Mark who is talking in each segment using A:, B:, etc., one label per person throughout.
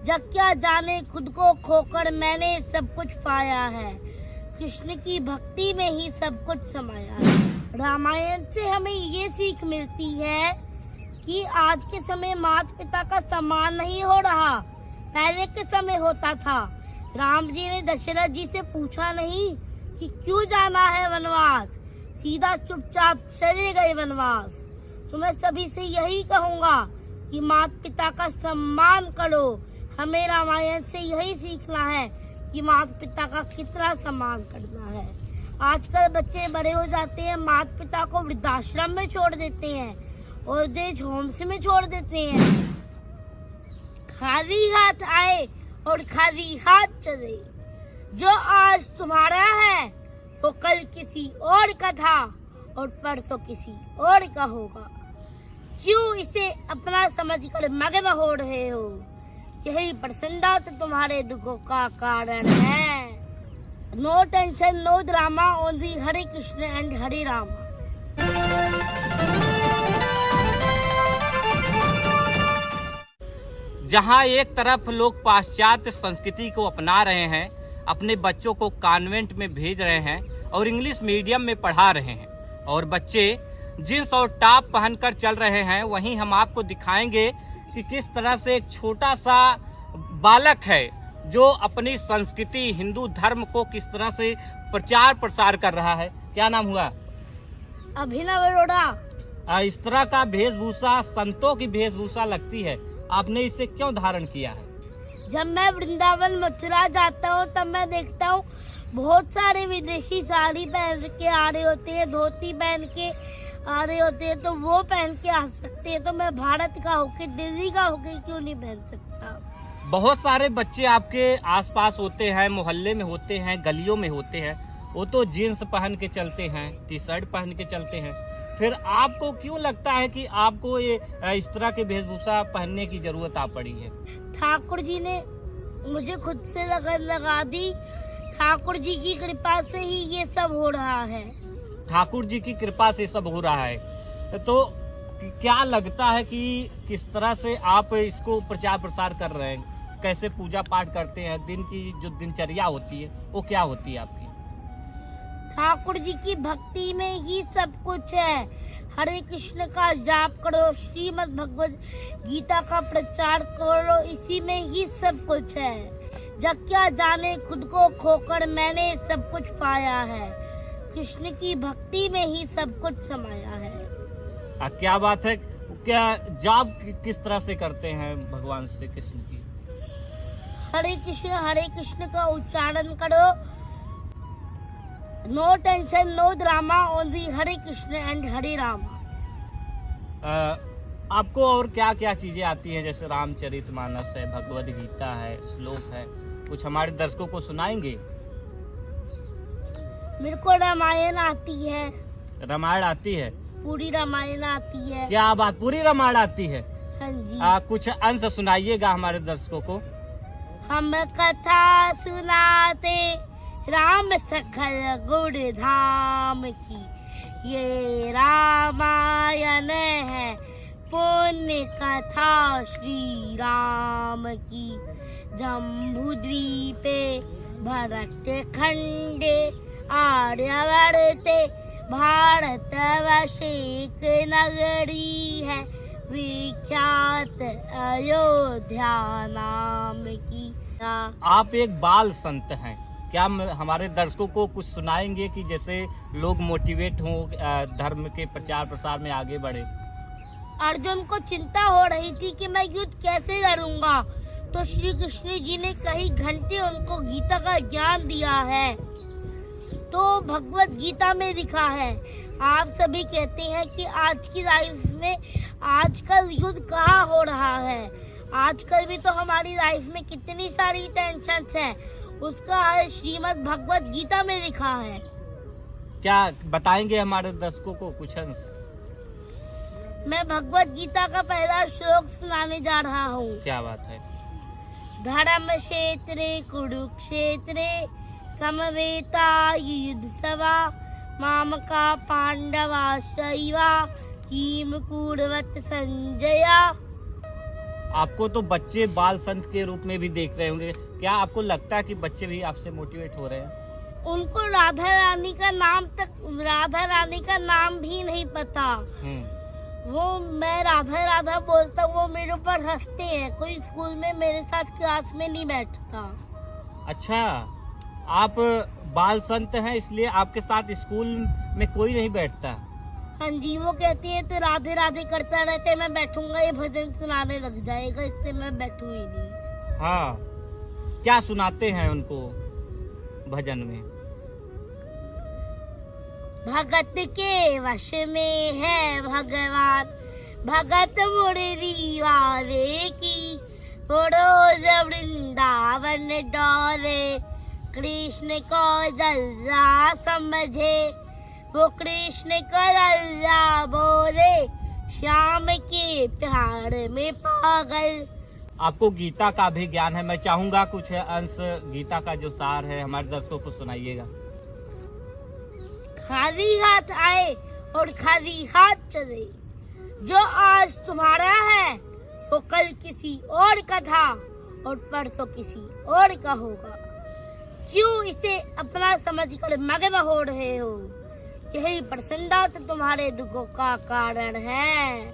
A: जग क्या जाने खुद को खोकर मैंने सब कुछ पाया है, कृष्ण की भक्ति में ही सब कुछ समाया है। रामायण से हमें ये सीख मिलती है कि आज के समय माता पिता का सम्मान नहीं हो रहा, पहले के समय होता था। राम जी ने दशरथ जी से पूछा नहीं कि क्यों जाना है वनवास, सीधा चुपचाप चले गए वनवास। तो मैं सभी से यही कहूँगा कि माता पिता का सम्मान करो। हमें रामायण से यही सीखना है कि माता पिता का कितना सम्मान करना है। आजकल बच्चे बड़े हो जाते हैं, माता पिता को वृद्धाश्रम में छोड़ देते हैं, ओल्ड एज होम्स में छोड़ देते हैं। खाली हाथ आए और खाली हाथ चले। जो आज तुम्हारा है वो कल किसी और का था और परसों किसी और का होगा। क्यों इसे अपना समझकर मगन हो रहे हो? यही प्रसन्नता तो तुम्हारे दुखों का कारण है। No tension, no drama, only Hare Krishna and Hare Rama.
B: जहां एक तरफ लोग पाश्चात्य संस्कृति को अपना रहे हैं, अपने बच्चों को कॉन्वेंट में भेज रहे हैं और इंग्लिश मीडियम में पढ़ा रहे हैं, और बच्चे जींस और टॉप पहनकर चल रहे हैं, वहीं हम आपको दिखाएंगे कि किस तरह से एक छोटा सा बालक है जो अपनी संस्कृति हिंदू धर्म को किस तरह से प्रचार प्रसार कर रहा है। क्या नाम हुआ?
A: अभिनव अरोड़ा।
B: इस तरह का वेशभूषा संतों की वेशभूषा लगती है, आपने इसे क्यों धारण किया है?
A: जब मैं वृंदावन मथुरा जाता हूँ तब मैं देखता हूँ बहुत सारे विदेशी साड़ी पहन के आ रहे होते हैं, धोती पहन के आ रहे होते हैं, तो वो पहन के आ सकते हैं, तो मैं भारत का होके दिल्ली का होके क्यों नहीं पहन सकता?
B: बहुत सारे बच्चे आपके आसपास होते हैं, मोहल्ले में होते हैं, गलियों में होते हैं, वो तो जीन्स पहन के चलते हैं, टी शर्ट पहन के चलते हैं, फिर आपको क्यों लगता है कि आपको ये इस तरह की वेशभूषा पहनने की जरूरत आ पड़ी है?
A: ठाकुर जी ने मुझे खुद से लगन लगा दी, ठाकुर जी की कृपा से ही ये सब हो रहा है।
B: ठाकुर जी की कृपा से सब हो रहा है। तो क्या लगता है कि किस तरह से आप इसको प्रचार प्रसार कर रहे हैं? कैसे पूजा पाठ करते हैं? दिन की जो दिनचर्या होती है वो क्या होती है आपकी?
A: ठाकुर जी की भक्ति में ही सब कुछ है। हरे कृष्ण का जाप करो, श्रीमद् भगवद गीता का प्रचार करो, इसी में ही सब कुछ है। जग क्या जाने खुद को खोकर मैंने सब कुछ पाया है, कृष्ण की भक्ति में ही सब कुछ समाया है।
B: क्या बात है। क्या जाप किस तरह से करते हैं भगवान श्री कृष्ण की?
A: हरे कृष्ण का उच्चारण करो। No tension, no drama, only Hare Krishna and Hare Rama.
B: आपको और क्या क्या चीजें आती हैं? जैसे रामचरितमानस है, भगवद गीता है, श्लोक है, कुछ हमारे दर्शकों को सुनाएंगे?
A: मेरे को रामायण आती है।
B: रामायण आती है?
A: पूरी रामायण आती है।
B: क्या बात, पूरी रामायण आती है?
A: हाँ जी।
B: कुछ अंश सुनाइएगा हमारे दर्शकों को।
A: हम कथा सुनाते राम सखल गुण धाम की, ये रामायण है पुण्य कथा श्री राम की। जम्बूद्वीपे भरत खंडे आर्यवर्ते भारत वशिक नगरी है, विख्यात अयोध्या नाम की।
B: आप एक बाल संत हैं, क्या हमारे दर्शकों को कुछ सुनाएंगे कि जैसे लोग मोटिवेट हों, धर्म के प्रचार प्रसार में आगे बढ़े?
A: अर्जुन को चिंता हो रही थी कि मैं युद्ध कैसे लड़ूंगा, तो श्री कृष्ण जी ने कई घंटे उनको गीता का ज्ञान दिया है। तो भगवत गीता में लिखा है। आप सभी कहते हैं कि आज की लाइफ में आजकल युद्ध कहाँ हो रहा है, आजकल भी तो हमारी लाइफ में कितनी सारी टेंशन्स हैं, उसका श्रीमद् भगवत गीता में लिखा है।
B: क्या बताएंगे हमारे दर्शकों को कुछ अंश?
A: मैं भगवत गीता का पहला श्लोक सुनाने जा रहा हूँ।
B: क्या बात है।
A: धर्म क्षेत्रे कुरुक्षेत्रे समवेता युद्धसवा, मामका पांडवाश्चैव किम कुर्वत संजया।
B: आपको तो बच्चे बाल संत के रूप में भी देख रहे होंगे, क्या आपको लगता है कि बच्चे भी आपसे मोटिवेट हो रहे हैं?
A: उनको राधा रानी का नाम भी नहीं पता। वो मैं राधा राधा बोलता हूँ, वो मेरे ऊपर हंसते हैं। कोई स्कूल में मेरे साथ क्लास में नहीं बैठता।
B: अच्छा, आप बाल संत हैं इसलिए आपके साथ स्कूल में कोई नहीं बैठता?
A: हाँ जी, वो कहती है तो राधे राधे करता रहते, मैं बैठूंगा ये भजन सुनाने लग जाएगा, इससे मैं बैठूं ही नहीं।
B: हाँ, क्या सुनाते हैं उनको भजन में?
A: भगत के वश में है भगवान, भगत मुरली वाले की, वो रोज वृंदावन डोले, कृष्ण को जल्ला समझे, वो कृष्ण को जल्ला बोले, श्याम के प्यार में पागल।
B: आपको गीता का भी ज्ञान है, मैं चाहूंगा कुछ अंश गीता का जो सार है हमारे दर्शकों को सुनाइएगा।
A: खाली हाथ आए और खाली हाथ चले, जो आज तुम्हारा है वो कल किसी और का था और परसों किसी और का होगा। क्यों इसे अपना समझकर मगन हो रहे हो? यही प्रसन्नता तो तुम्हारे दुखों का कारण है।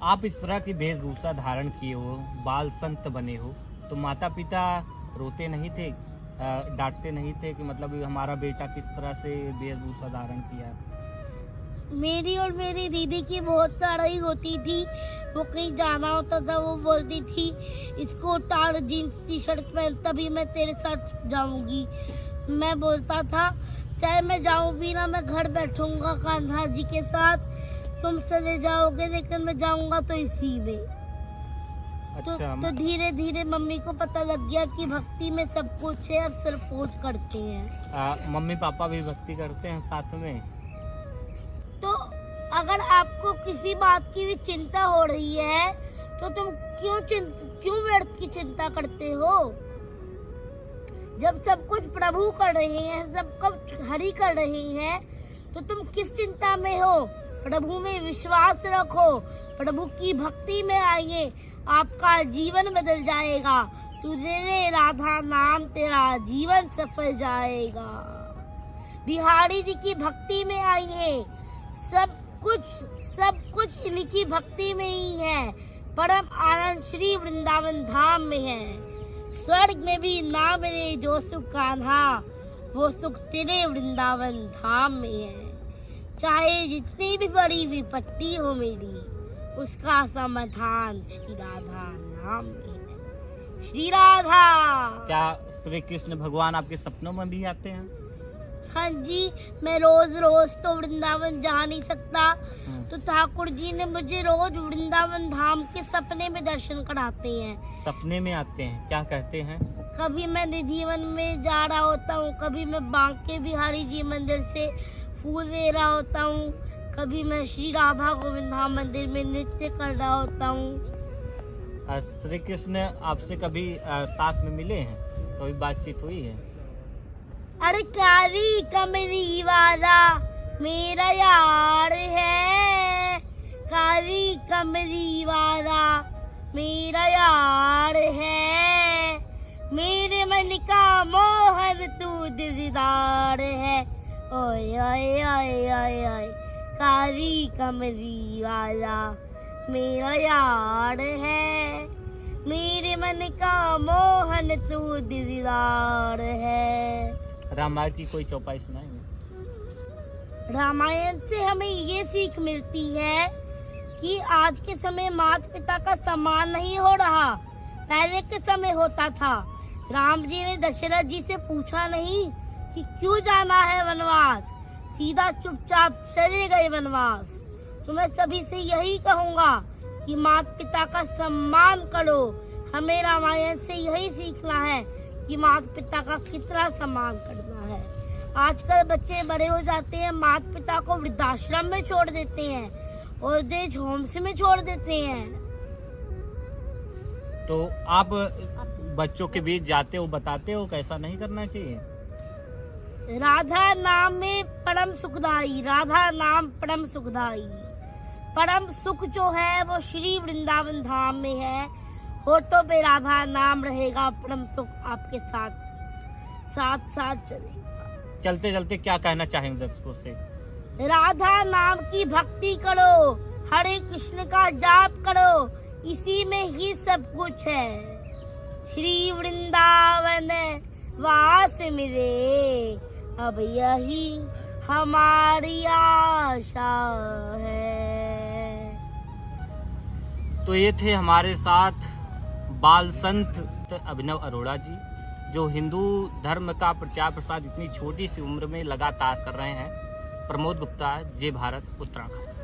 B: आप इस तरह की वेशभूषा धारण किए हो, बाल संत बने हो, तो माता पिता रोते नहीं थे, डांटते नहीं थे कि मतलब हमारा बेटा किस तरह से वेशभूषा धारण किया?
A: मेरी और मेरी दीदी की बहुत लड़ाई होती थी। वो कहीं जाना होता था, वो बोलती थी इसको उतार, जीन्स टी शर्ट पहन, तभी मैं तेरे साथ जाऊंगी। मैं बोलता था चाहे मैं जाऊं भी ना, मैं घर बैठूंगा कान्हा जी के साथ, तुम चले जाओगे लेकिन मैं जाऊंगा तो इसी में।
B: अच्छा।
A: तो धीरे धीरे मम्मी को पता लग गया कि भक्ति में सब कुछ है, अब सपोर्ट करते हैं।
B: मम्मी पापा भी भक्ति करते हैं साथ में?
A: तो अगर आपको किसी बात की भी चिंता हो रही है तो तुम क्यों व्यर्थ की चिंता करते हो? जब सब कुछ प्रभु कर रहे हैं, सब कुछ हरि कर रहे हैं, तो तुम किस चिंता में हो? प्रभु में विश्वास रखो, प्रभु की भक्ति में आइए, आपका जीवन बदल जाएगा। तुझे राधा नाम तेरा जीवन सफल जाएगा। बिहारी जी की भक्ति में आइए, सब कुछ इनकी भक्ति में ही है। परम आनंद श्री वृंदावन धाम में है। स्वर्ग में भी ना मिले जो सुख कान्हा, वो सुख तेरे वृंदावन धाम में है। चाहे जितनी भी बड़ी विपत्ति हो मेरी, उसका समाधान श्री राधा नाम में है। श्री राधा।
B: क्या श्री कृष्ण भगवान आपके सपनों में भी आते हैं?
A: हाँ जी, मैं रोज तो वृंदावन जा नहीं सकता, तो ठाकुर जी ने मुझे रोज वृंदावन धाम के सपने में दर्शन कराते हैं।
B: सपने में आते हैं? क्या कहते हैं?
A: कभी मैं निधिवन में जा रहा होता हूँ, कभी मैं बांके बिहारी जी मंदिर से फूल ले रहा होता हूँ, कभी मैं श्री राधा गोविंद धाम मंदिर में नृत्य कर रहा होता हूँ।
B: श्री कृष्ण आपसे कभी साथ में मिले हैं? कोई बातचीत हुई है?
A: अरे काली कमली वाला मेरा यार है, काली कमली वाला मेरा यार है, मेरे मन का मोहन तू दिलदार है। ओए ओए ओए ओए ओए, काली कमली वाला मेरा यार है, मेरे मन का मोहन तू दिलदार है।
B: रामायण की कोई चौपाई सुनाएंगे?
A: रामायण से हमें ये सीख मिलती है कि आज के समय माता पिता का सम्मान नहीं हो रहा, पहले के समय होता था। राम जी ने दशरथ जी से पूछा नहीं कि क्यों जाना है वनवास, सीधा चुपचाप चले गए वनवास। तो मैं सभी से यही कहूँगा कि माता पिता का सम्मान करो। हमें रामायण से यही सीखना है कि माता पिता का कितना सम्मान करना है। आजकल बच्चे बड़े हो जाते हैं, माता पिता को वृद्धाश्रम में छोड़ देते हैं, ओल्ड एज होम्स में छोड़ देते हैं।
B: तो आप बच्चों के बीच जाते हो, बताते हो कैसा नहीं करना चाहिए?
A: राधा नाम में परम सुखदाई, राधा नाम परम सुखदाई। परम सुख जो है वो श्री वृंदावन धाम में है। होठों पे राधा नाम रहेगा, परम सुख आपके साथ साथ साथ चलेगा।
B: चलते चलते क्या कहना चाहेंगे दर्शकों से?
A: राधा नाम की भक्ति करो, हरे कृष्ण का जाप करो, इसी में ही सब कुछ है। श्री वृंदावन वास मिले, अब यही हमारी आशा है।
B: तो ये थे हमारे साथ बाल संत अभिनव अरोड़ा जी, जो हिंदू धर्म का प्रचार प्रसार इतनी छोटी सी उम्र में लगातार कर रहे हैं। प्रमोद गुप्ता, जय भारत, उत्तराखंड।